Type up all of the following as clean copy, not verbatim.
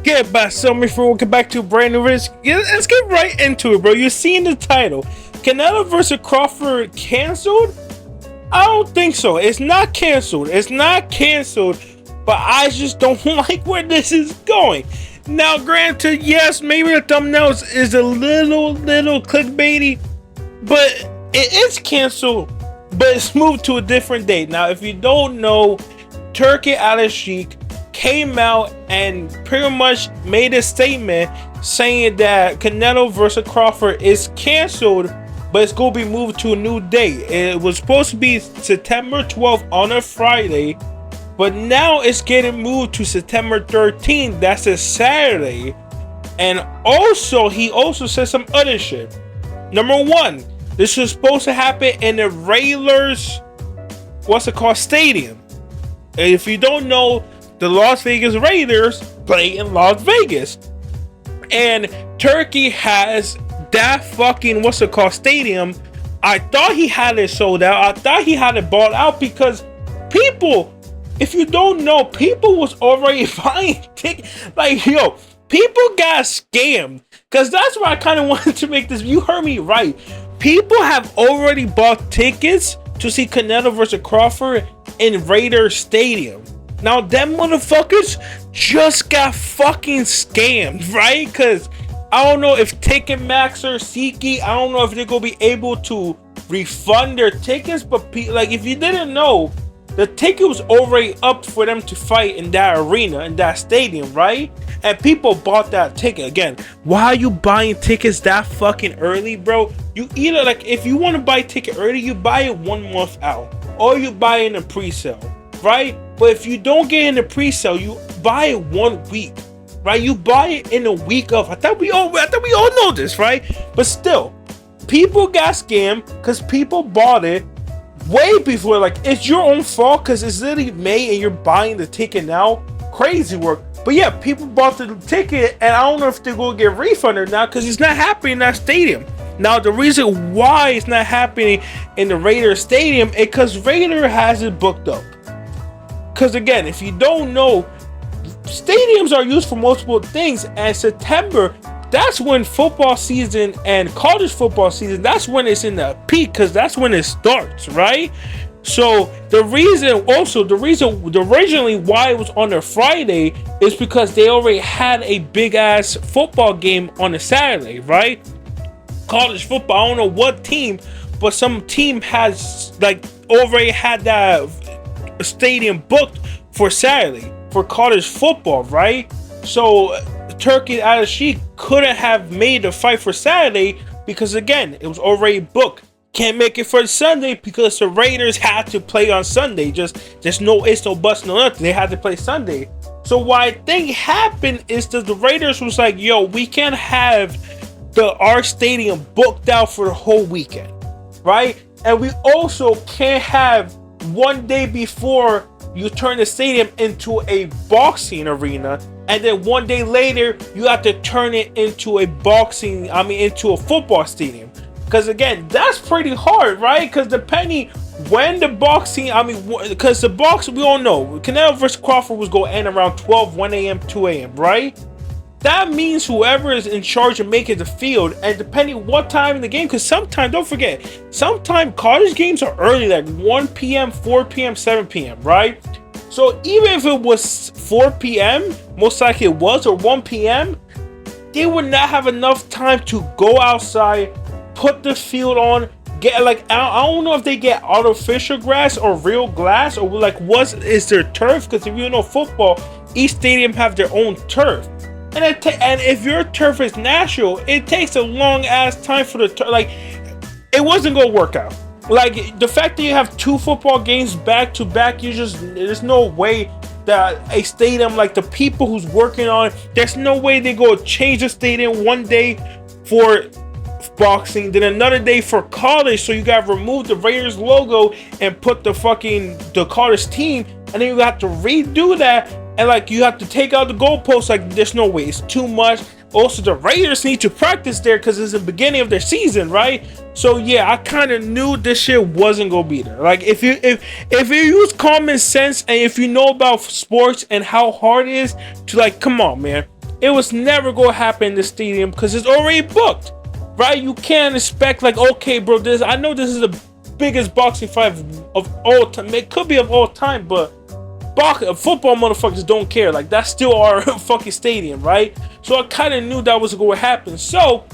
Get back, so me for welcome back to brand new risk. Let's get right into it, bro. You're seeing the title. Canelo versus Crawford canceled? I don't think so. It's not canceled. It's not canceled, but I just don't like where this is going. Now, granted, yes, maybe the thumbnail is a little clickbaity, but it is canceled, but it's moved to a different date. Now, if you don't know, Turki Alalshikh came out and pretty much made a statement saying that Canelo versus Crawford is canceled, but it's going to be moved to a new date. It was supposed to be September 12th on a Friday, but now it's getting moved to September 13th. That's a Saturday. And also, he also said some other shit. Number one, this was supposed to happen in the Raiders, stadium. If you don't know, the Las Vegas Raiders play in Las Vegas. And Turkey has that fucking, stadium. I thought he had it sold out. I thought he had it bought out because people, if you don't know, people was already buying tickets. Like, yo, people got scammed. Because that's why I kind of wanted to make this. You heard me right. People have already bought tickets to see Canelo versus Crawford in Raiders Stadium. Now, them motherfuckers just got fucking scammed, right? Because I don't know if Ticketmaster, SeatGeek, I don't know if they're going to be able to refund their tickets. But, like, if you didn't know, the ticket was already up for them to fight in that arena, in that stadium, right? And people bought that ticket. Again, why are you buying tickets that fucking early, bro? You either, like, if you want to buy a ticket early, you buy it 1 month out. Or you buy it in a pre-sale, right? But if you don't get in the pre-sale, you buy it 1 week, right? You buy it in a week of. I thought we all know this, right? But still, people got scammed because people bought it way before. Like, it's your own fault because it's literally May and you're buying the ticket now. Crazy work. But yeah, people bought the ticket, and I don't know if they're gonna get refunded now because it's not happening in that stadium. Now, the reason why it's not happening in the Raiders Stadium is because Raider has it booked up. Because again, if you don't know, stadiums are used for multiple things, and September, that's when football season and college football season, that's when it's in the peak, because that's when it starts, right? So originally why it was on a Friday is because they already had a big ass football game on a Saturday, right? College football, I don't know what team, but some team has like already had that stadium booked for Saturday for college football, right? So Turki Alalshikh couldn't have made the fight for Saturday because again, it was already booked. Can't make it for Sunday because the Raiders had to play on Sunday. Just no ifs, no buts, no nothing. They had to play Sunday. So what I think happened is that the Raiders was like, yo, we can't have our stadium booked out for the whole weekend, right? And we also can't have 1 day before you turn the stadium into a boxing arena, and then 1 day later you have to turn it into into a football stadium. Because again, that's pretty hard, right? Because depending when the boxing, because the boxing, we all know, Canelo versus Crawford was going to end around 12, 1 a.m., 2 a.m., right? That means whoever is in charge of making the field, and depending what time in the game, because sometimes, don't forget, sometimes college games are early, like 1 p.m., 4 p.m., 7 p.m., right? So even if it was 4 p.m., most likely it was, or 1 p.m., they would not have enough time to go outside, put the field on, get like, I don't know if they get artificial grass or real glass, or like what is their turf, because if you know football, each stadium have their own turf. And if your turf is natural, it takes a long ass time for the turf. Like, it wasn't gonna work out. Like, the fact that you have 2 football games back to back, there's no way that a stadium, like the people who's working on it, there's no way they go change the stadium 1 day for boxing, then another day for college. So you gotta remove the Raiders logo and put the college team, and then you have to redo that. And like, you have to take out the goalposts. Like, there's no way, it's too much. Also, the Raiders need to practice there because it's the beginning of their season, right? So yeah, I kind of knew this shit wasn't gonna be there. Like, if you use common sense and if you know about sports and how hard it is to, like, come on, man. it was never gonna happen in the stadium because it's already booked, right? You can't expect like, okay, bro, I know this is the biggest boxing fight of all time. It could be of all time, but football motherfuckers don't care. Like, that's still our fucking stadium, right? So I kind of knew that was going to happen. So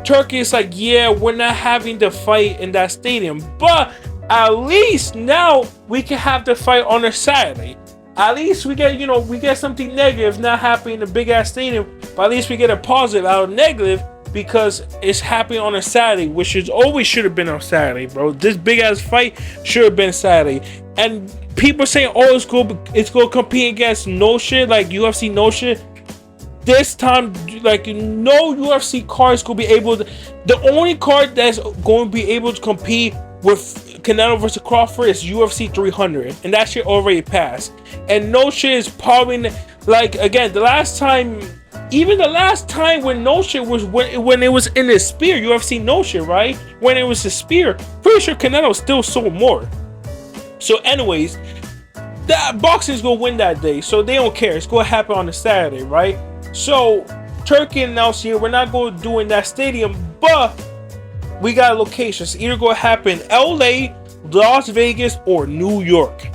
Turkey is like, yeah, we're not having the fight in that stadium, but at least now we can have the fight on a Saturday. At least we get, we get something negative not happening in a big ass stadium, but at least we get a positive out of negative because it's happening on a Saturday, which is always should have been on Saturday, bro. This big ass fight should have been Saturday. And people saying, oh, it's going to compete against no shit, like UFC no shit. This time, like, no UFC card is going to be able to. The only card that's going to be able to compete with Canelo versus Crawford is UFC 300, and that shit already passed. And no shit is probably, like, again, the last time when no shit was when it was in the spear, UFC no shit, right? When it was a spear, pretty sure Canelo still sold more. So anyways, that boxing's gonna win that day, so they don't care. It's gonna happen on a Saturday, right? So Turkey announced here we're not gonna do in that stadium, but we got locations. It's either gonna happen LA, Las Vegas, or New York.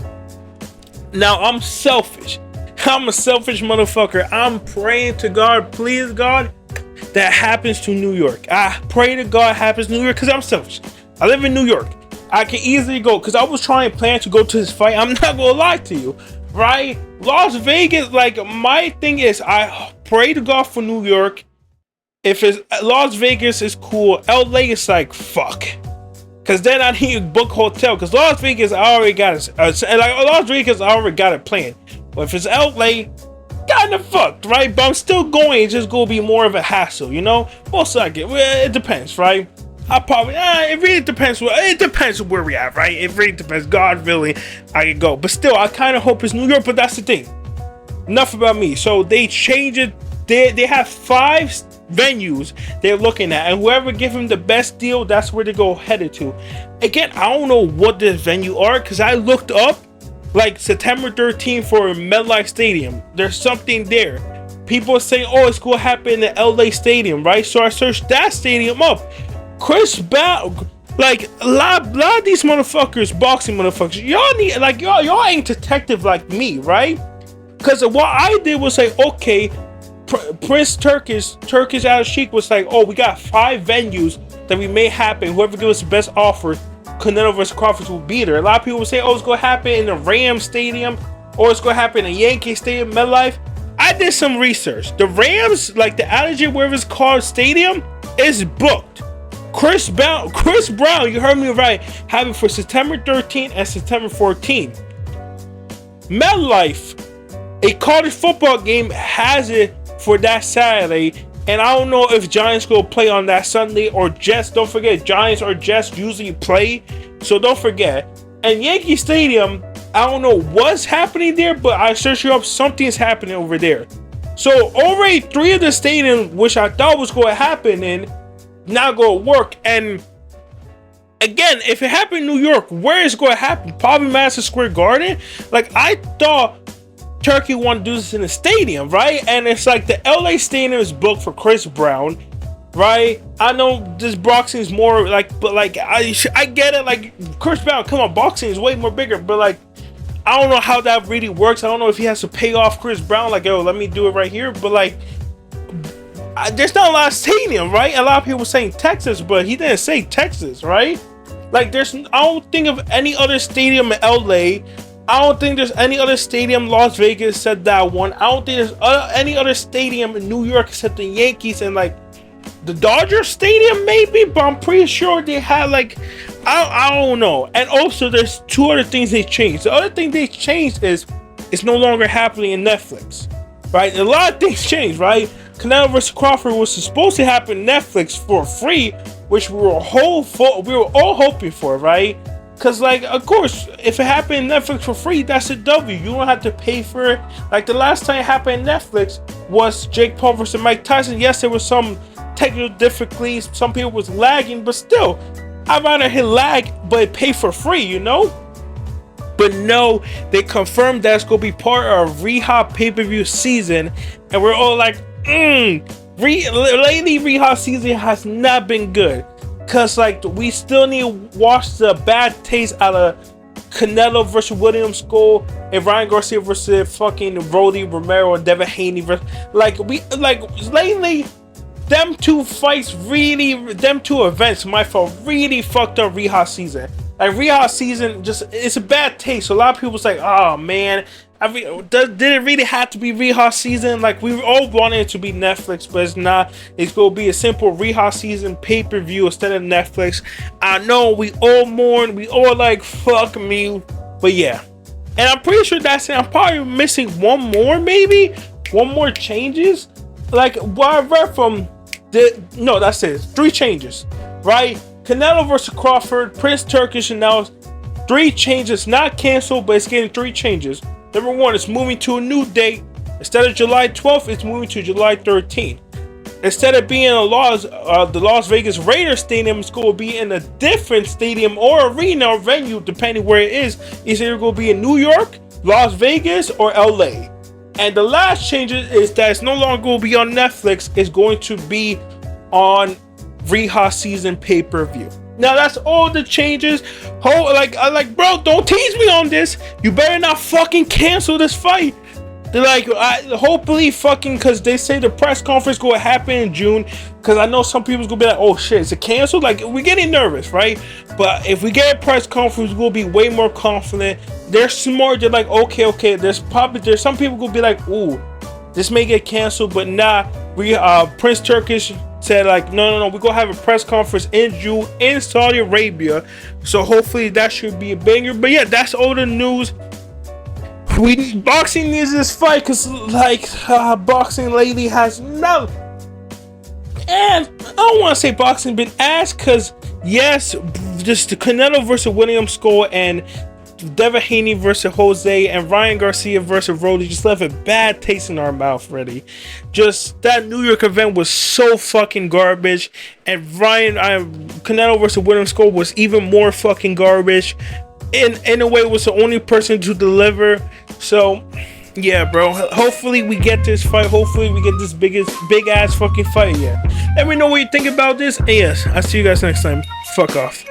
Now I'm selfish. I'm a selfish motherfucker. I'm praying to God, please God, that happens to New York. I pray to God happens to New York because I'm selfish. I live in New York. I can easily go because I was trying to plan to go to this fight. I'm not gonna lie to you, right? Las Vegas, like, my thing is I pray to God for New York. If it's Las Vegas is cool, LA is like fuck, because then I need to book hotel because Las Vegas I already got Las Vegas I already got it planned. But if it's LA, kinda fucked, right? But I'm still going. It's just gonna be more of a hassle, Well, suck it. Well, it depends, right? I probably it really depends. It depends where we at, right? It really depends. God willing, I can go. But still, I kind of hope it's New York. But that's the thing. Enough about me. So they change it. They have 5 venues they're looking at, and whoever give them the best deal, that's where they go headed to. Again, I don't know what this venue are because I looked up like September 13th for MetLife Stadium. There's something there. People say, oh, it's gonna happen in the LA Stadium, right? So I searched that stadium up. Chris Brown, like a lot of these motherfuckers, boxing motherfuckers, y'all need, like, y'all ain't detective like me, right? Because what I did was say, okay, Prince Turkish Alalshikh was like, oh, we got 5 venues that we may happen. Whoever gives us the best offer, Canelo versus Crawford will be there. A lot of people will say, oh, it's gonna happen in the Rams Stadium, or it's gonna happen in Yankee Stadium, MetLife. I did some research. The Rams, like the Allergy, whatever it's called, stadium is booked. Chris Brown, you heard me right, have it for September 13th and September 14th. MetLife, a college football game, has it for that Saturday, and I don't know if Giants go play on that Sunday or Jets. Don't forget, Giants or Jets usually play, so don't forget. And Yankee Stadium, I don't know what's happening there, but I searched you up, something's happening over there. So already 3 of the stadiums, which I thought was going to happen in, not going to work. And again, if it happened in New York, where is it going to happen? Probably Madison Square Garden. Like, I thought Turkey wanted to do this in the stadium, right? And it's like the LA stadium is booked for Chris Brown, right? I know this boxing is more like, but like I get it. Like, Chris Brown, come on, boxing is way more bigger, but like I don't know how that really works. I don't know if he has to pay off Chris Brown, like, yo, let me do it right here. But like, there's not a lot of stadium, right? A lot of people saying Texas, but he didn't say Texas, right? Like, I don't think of any other stadium in LA. I don't think there's any other stadium. Las Vegas said that one. I don't think there's any other stadium in New York except the Yankees and like the Dodger Stadium, maybe. But I'm pretty sure they had like, I don't know. And also, there's 2 other things they changed. The other thing they changed is it's no longer happening in Netflix, right? A lot of things changed, right? Canelo vs. Crawford was supposed to happen on Netflix for free, which we were all hoping for, right? Because, like, of course, if it happened on Netflix for free, that's a W. You don't have to pay for it. Like, the last time it happened on Netflix was Jake Paul versus Mike Tyson. Yes, there was some technical difficulties. Some people was lagging, but still, I'd rather hit lag, but pay for free, But no, they confirmed that's going to be part of Rehab pay-per-view season. and we're all like, lately Riha season has not been good, cause like we still need to wash the bad taste out of Canelo versus William Skull and Ryan Garcia versus fucking Rolly Romero and Devin Haney versus, lately them two fights really, them two events, my fault, really fucked up Riha season. Like Riha season, just, it's a bad taste. So a lot of people's like, oh man, did it really have to be Riha season? Like we all wanted it to be Netflix, but it's not. It's gonna be a simple Riha season pay-per-view instead of Netflix. I know we all mourn, we all like fuck me, but yeah. And I'm pretty sure that's it. I'm probably missing one more, maybe one more changes. Like what I read from no, that's it. 3 changes, right? Canelo versus Crawford, Prince Turkish, and now 3 changes, not canceled, but it's getting 3 changes. Number 1, it's moving to a new date. Instead of July 12th, it's moving to July 13th. Instead of being the Las Vegas Raiders stadium, it's going to be in a different stadium or arena or venue, depending where it is. It's either going to be in New York, Las Vegas, or LA. And the last change is that it's no longer going to be on Netflix. It's going to be on Riha season pay-per-view. Now that's all the changes. Bro, don't tease me on this. You better not fucking cancel this fight. They're like, hopefully fucking, because they say the press conference going to happen in June. Because I know some people's going to be like, oh shit, is it canceled? Like, we're getting nervous, right? But if we get a press conference, we'll be way more confident. They're smart. They're like, okay. There's some people going to be like, ooh, this may get canceled, but nah. Prince Turkish said like, no, we're gonna have a press conference in June in Saudi Arabia, so hopefully that should be a banger. But yeah, that's all the news. Boxing needs this fight, because boxing lately has no, and I don't want to say boxing been ass, because yes, just the Canelo versus William Skull and Devin Haney versus Jose and Ryan Garcia versus Rolly just left a bad taste in our mouth already. Just that New York event was so fucking garbage, and Canelo versus William Skull was even more fucking garbage. In a way, was the only person to deliver. So yeah, bro, hopefully we get this fight. Hopefully we get this big ass fucking fight. Yeah, let me know what you think about this, and yes, I'll see you guys next time. Fuck off.